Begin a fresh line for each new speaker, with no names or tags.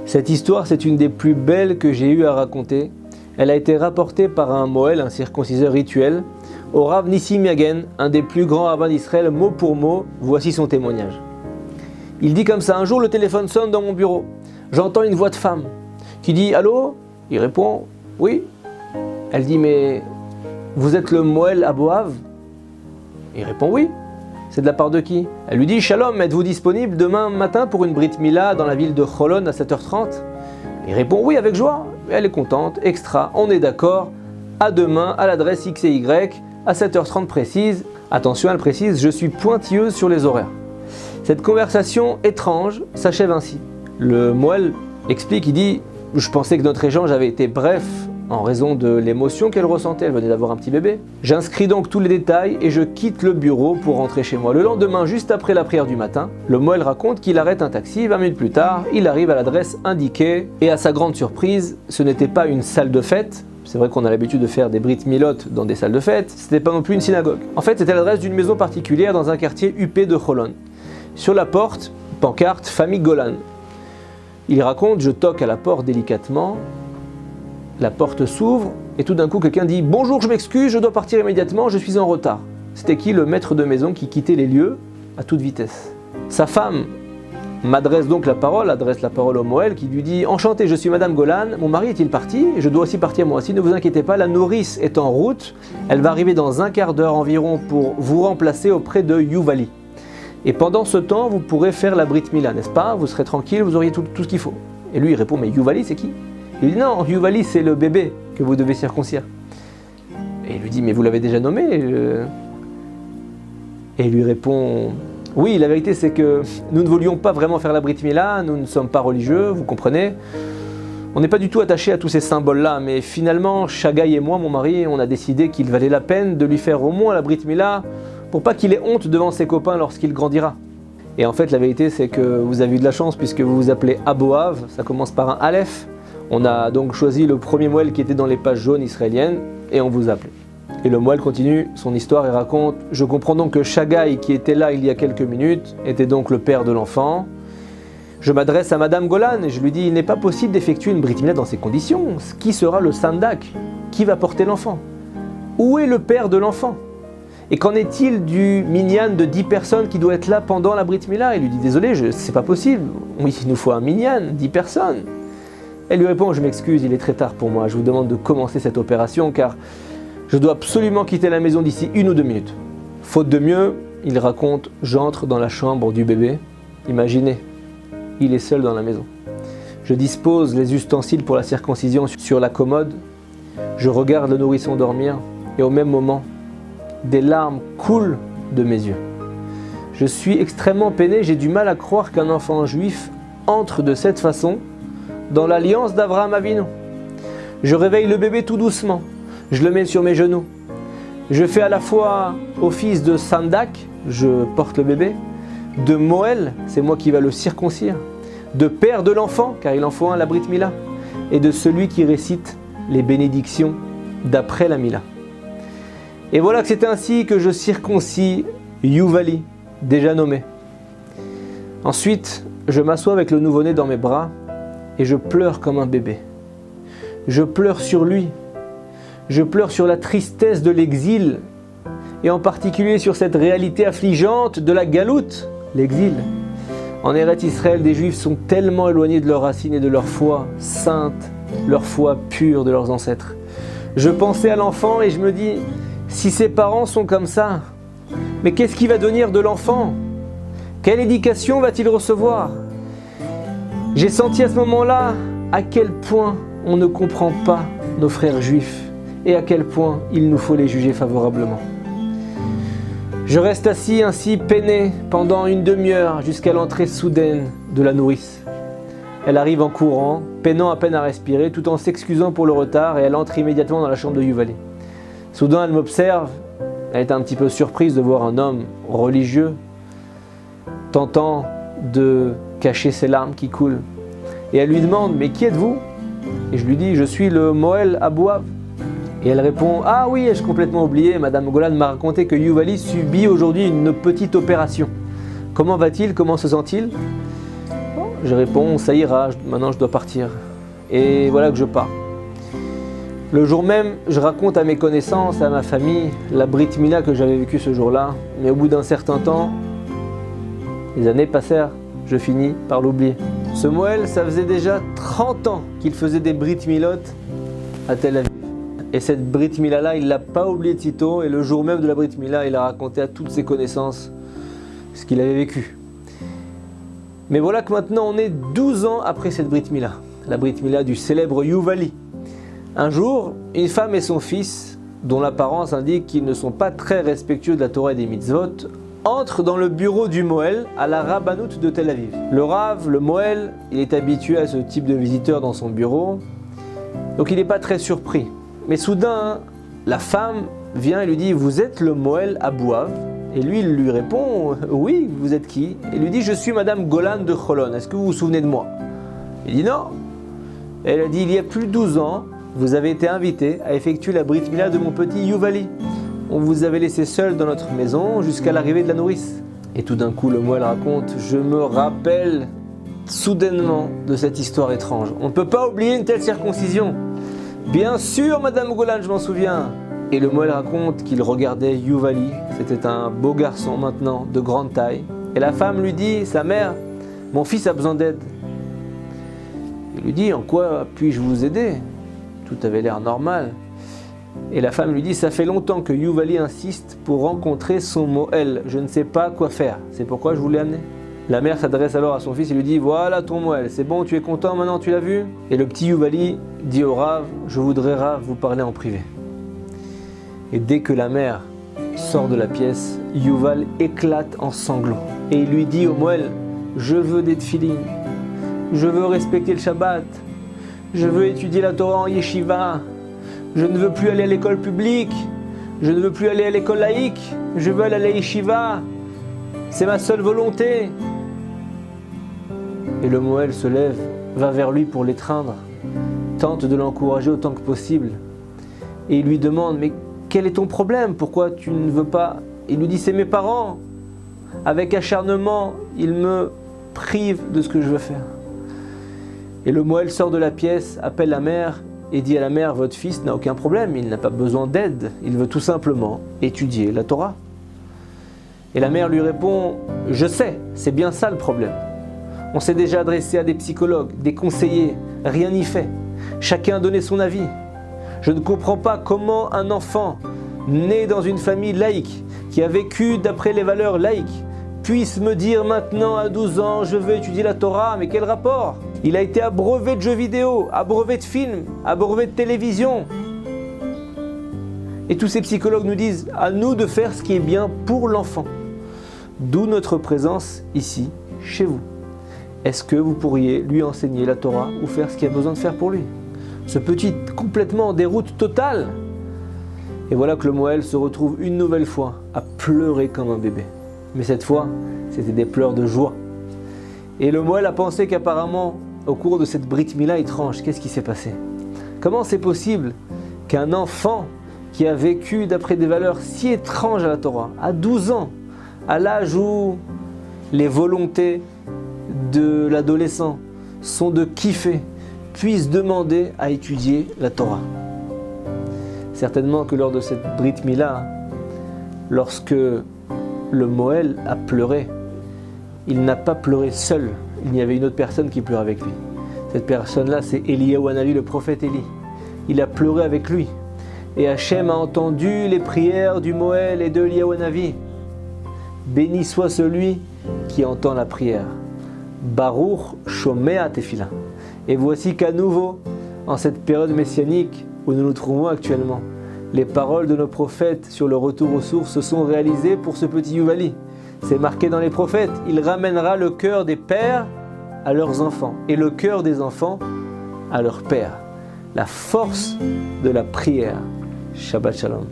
Cette histoire, c'est une des plus belles que j'ai eu à raconter. Elle a été rapportée par un Moël, un circonciseur rituel, au Rav Nissim Yagen, un des plus grands rabbins d'Israël, mot pour mot. Voici son témoignage. Il dit comme ça: un jour, le téléphone sonne dans mon bureau. J'entends une voix de femme qui dit « Allô ?» Il répond « Oui ». Elle dit « Mais vous êtes le Moël Aboav ?» Il répond « Oui ». C'est de la part de qui? Elle lui dit « Shalom, êtes-vous disponible demain matin pour une Brit Mila dans la ville de Cholon à 7h30 ?» Il répond « Oui, avec joie ». Elle est contente, extra, on est d'accord. À demain, à l'adresse X et Y, à 7h30 précise. Attention, elle précise « Je suis pointilleuse sur les horaires ». Cette conversation étrange s'achève ainsi. Le Moël explique, il dit « Je pensais que notre échange avait été bref en raison de l'émotion qu'elle ressentait, elle venait d'avoir un petit bébé. J'inscris donc tous les détails et je quitte le bureau pour rentrer chez moi. Le lendemain, juste après la prière du matin, le Moël raconte qu'il arrête un taxi. 20 minutes plus tard, il arrive à l'adresse indiquée et à sa grande surprise, ce n'était pas une salle de fête. C'est vrai qu'on a l'habitude de faire des Brit Milot dans des salles de fête. C'était pas non plus une synagogue. En fait, c'était l'adresse d'une maison particulière dans un quartier huppé de Cholon. Sur la porte, pancarte Famille Golan. Il raconte, je toque à la porte délicatement. La porte s'ouvre et tout d'un coup quelqu'un dit « Bonjour, je m'excuse, je dois partir immédiatement, je suis en retard ». C'était qui? Le maître de maison qui quittait les lieux à toute vitesse. Sa femme m'adresse donc la parole, adresse la parole au Moël qui lui dit « Enchanté, je suis Madame Golan, mon mari est-il parti? Je dois aussi partir moi aussi, ne vous inquiétez pas, la nourrice est en route, elle va arriver dans un quart d'heure environ pour vous remplacer auprès de Yuvali. Et pendant ce temps, vous pourrez faire la Brit Mila, n'est-ce pas? Vous serez tranquille, vous auriez tout ce qu'il faut. » Et lui il répond « Mais Yuvali c'est qui ?» Il lui dit « Non, Yuvali c'est le bébé que vous devez circoncire. » Et il lui dit « Mais vous l'avez déjà nommé ?» Et il lui répond « Oui, la vérité c'est que nous ne voulions pas vraiment faire la Brit Mila, nous ne sommes pas religieux, vous comprenez. On n'est pas du tout attachés à tous ces symboles-là, mais finalement, Shagai et moi, mon mari, on a décidé qu'il valait la peine de lui faire au moins la Brit Mila pour pas qu'il ait honte devant ses copains lorsqu'il grandira. » Et en fait, la vérité c'est que vous avez eu de la chance puisque vous vous appelez Aboav, ça commence par un Aleph. On a donc choisi le premier Moël qui était dans les pages jaunes israéliennes et on vous appelait. Et le Moël continue son histoire et raconte « Je comprends donc que Shagai, qui était là il y a quelques minutes, était donc le père de l'enfant. Je m'adresse à Madame Golan et je lui dis « Il n'est pas possible d'effectuer une Brit Mila dans ces conditions. Qui sera le sandak? Qui va porter l'enfant? Où est le père de l'enfant? Et qu'en est-il du minyan de 10 personnes qui doit être là pendant la Brit Mila ?» Il lui dit « Désolé, c'est pas possible. Oui, il nous faut un minyan, 10 personnes. » Elle lui répond « Je m'excuse, il est très tard pour moi. Je vous demande de commencer cette opération car je dois absolument quitter la maison d'ici 1 ou 2 minutes. » Faute de mieux, il raconte « J'entre dans la chambre du bébé. Imaginez, il est seul dans la maison. Je dispose les ustensiles pour la circoncision sur la commode. Je regarde le nourrisson dormir et au même moment, des larmes coulent de mes yeux. Je suis extrêmement peiné, j'ai du mal à croire qu'un enfant juif entre de cette façon dans l'alliance d'Abraham Avinu. Je réveille le bébé tout doucement, je le mets sur mes genoux. Je fais à la fois office de Sandak, je porte le bébé, de Moël, c'est moi qui va le circoncire, de père de l'enfant, car il en faut un à la Brit Mila, et de celui qui récite les bénédictions d'après la Mila. Et voilà que c'est ainsi que je circoncis Yuvali, déjà nommé. Ensuite, je m'assois avec le nouveau-né dans mes bras et je pleure comme un bébé. Je pleure sur lui. Je pleure sur la tristesse de l'exil et en particulier sur cette réalité affligeante de la galoute, l'exil. En Eretz Israël, des Juifs sont tellement éloignés de leurs racines et de leur foi sainte, leur foi pure de leurs ancêtres. Je pensais à l'enfant et je me dis, si ses parents sont comme ça, mais qu'est-ce qui va devenir de l'enfant? Quelle éducation va-t-il recevoir? J'ai senti à ce moment-là à quel point on ne comprend pas nos frères juifs et à quel point il nous faut les juger favorablement. Je reste assis ainsi peiné pendant une demi-heure jusqu'à l'entrée soudaine de la nourrice. Elle arrive en courant, peinant à peine à respirer, tout en s'excusant pour le retard et elle entre immédiatement dans la chambre de Yuvali. Soudain, elle m'observe, elle est un petit peu surprise de voir un homme religieux tentant de cacher ses larmes qui coulent. Et elle lui demande « Mais qui êtes-vous » Et je lui dis « Je suis le Moël Aboav ». Et elle répond « Ah oui, ai-je complètement oublié, Madame Golan m'a raconté que Yuvali subit aujourd'hui une petite opération. Comment va-t-il? Comment se sent-il » Je réponds, ça ira, maintenant je dois partir. Et voilà que je pars. Le jour même, je raconte à mes connaissances, à ma famille, la Brit Mila que j'avais vécue ce jour-là. Mais au bout d'un certain temps, les années passèrent, je finis par l'oublier. Ce Moël, ça faisait déjà 30 ans qu'il faisait des Brit Milot à Tel Aviv. Et cette Brit Mila-là, il ne l'a pas oublié de sitôt. Et le jour même de la Brit Mila, il a raconté à toutes ses connaissances ce qu'il avait vécu. Mais voilà que maintenant, on est 12 ans après cette Brit Mila. La Brit Mila du célèbre Yuvali. Un jour, une femme et son fils, dont l'apparence indique qu'ils ne sont pas très respectueux de la Torah et des mitzvot, entrent dans le bureau du Moël à la Rabbanout de Tel Aviv. Le Rav, le Moël, il est habitué à ce type de visiteurs dans son bureau, donc il n'est pas très surpris. Mais soudain, la femme vient et lui dit « Vous êtes le Moël Abouav ?» Et lui, il lui répond « Oui, vous êtes qui ?» Et il lui dit « Je suis Madame Golan de Cholon, est-ce que vous vous souvenez de moi ?» Il dit « Non !» Elle a dit « Il y a plus de 12 ans, vous avez été invité à effectuer la Brit Mila de mon petit Yuvali. On vous avait laissé seul dans notre maison jusqu'à l'arrivée de la nourrice. » Et tout d'un coup, le Moël raconte « Je me rappelle soudainement de cette histoire étrange. On ne peut pas oublier une telle circoncision. » « Bien sûr, Madame Golan, je m'en souviens. » Et le Moël raconte qu'il regardait Yuvali. C'était un beau garçon maintenant, de grande taille. Et la femme lui dit, sa mère, « Mon fils a besoin d'aide. » Il lui dit, « En quoi puis-je vous aider ?» Tout avait l'air normal. Et la femme lui dit, « Ça fait longtemps que Yuvali insiste pour rencontrer son Moël. Je ne sais pas quoi faire. C'est pourquoi je vous l'ai amené. » La mère s'adresse alors à son fils et lui dit « Voilà ton Moël, c'est bon, tu es content maintenant, tu l'as vu ?» Et le petit Yuvali dit au Rav « Je voudrais, Rav, vous parler en privé. » Et dès que la mère sort de la pièce, Yuval éclate en sanglots. Et il lui dit au Moël « Je veux des tefilines, je veux respecter le Shabbat, je veux étudier la Torah en yeshiva, je ne veux plus aller à l'école publique, je ne veux plus aller à l'école laïque, je veux aller à la yeshiva, c'est ma seule volonté. » Et le Moël se lève, va vers lui pour l'étreindre, tente de l'encourager autant que possible. Et il lui demande « Mais quel est ton problème? Pourquoi tu ne veux pas ?» Il lui dit « C'est mes parents. Avec acharnement, ils me privent de ce que je veux faire. » Et le Moël sort de la pièce, appelle la mère et dit à la mère « Votre fils n'a aucun problème, il n'a pas besoin d'aide, il veut tout simplement étudier la Torah. » Et la mère lui répond « Je sais, c'est bien ça le problème. On s'est déjà adressé à des psychologues, des conseillers, rien n'y fait. Chacun a donné son avis. Je ne comprends pas comment un enfant né dans une famille laïque, qui a vécu d'après les valeurs laïques, puisse me dire maintenant à 12 ans, je veux étudier la Torah, mais quel rapport? Il a été abreuvé de jeux vidéo, abreuvé de films, abreuvé de télévision. Et tous ces psychologues nous disent, à nous de faire ce qui est bien pour l'enfant. D'où notre présence ici, chez vous. Est-ce que vous pourriez lui enseigner la Torah ou faire ce qu'il a besoin de faire pour lui? Ce petit complètement en déroute totale. Et voilà que le Moël se retrouve une nouvelle fois à pleurer comme un bébé. Mais cette fois, c'était des pleurs de joie. Et le Moël a pensé qu'apparemment, au cours de cette Brit Mila étrange, qu'est-ce qui s'est passé? Comment c'est possible qu'un enfant qui a vécu d'après des valeurs si étranges à la Torah, à 12 ans, à l'âge où les volontés de l'adolescent sont de kiffer, puisse demander à étudier la Torah? Certainement que lors de cette Brit Mila, lorsque le Moël a pleuré, il n'a pas pleuré seul, il y avait une autre personne qui pleurait avec lui. Cette personne-là, c'est Eliyahu Hanavi, le prophète Élie. Il a pleuré avec lui. Et Hachem a entendu les prières du Moël et de Eliyahu Hanavi. Béni soit celui qui entend la prière. Baruch Shomea Tefila. Et voici qu'à nouveau, en cette période messianique où nous nous trouvons actuellement, les paroles de nos prophètes sur le retour aux sources se sont réalisées pour ce petit Yuvali. C'est marqué dans les prophètes, il ramènera le cœur des pères à leurs enfants et le cœur des enfants à leurs pères. La force de la prière. Shabbat Shalom.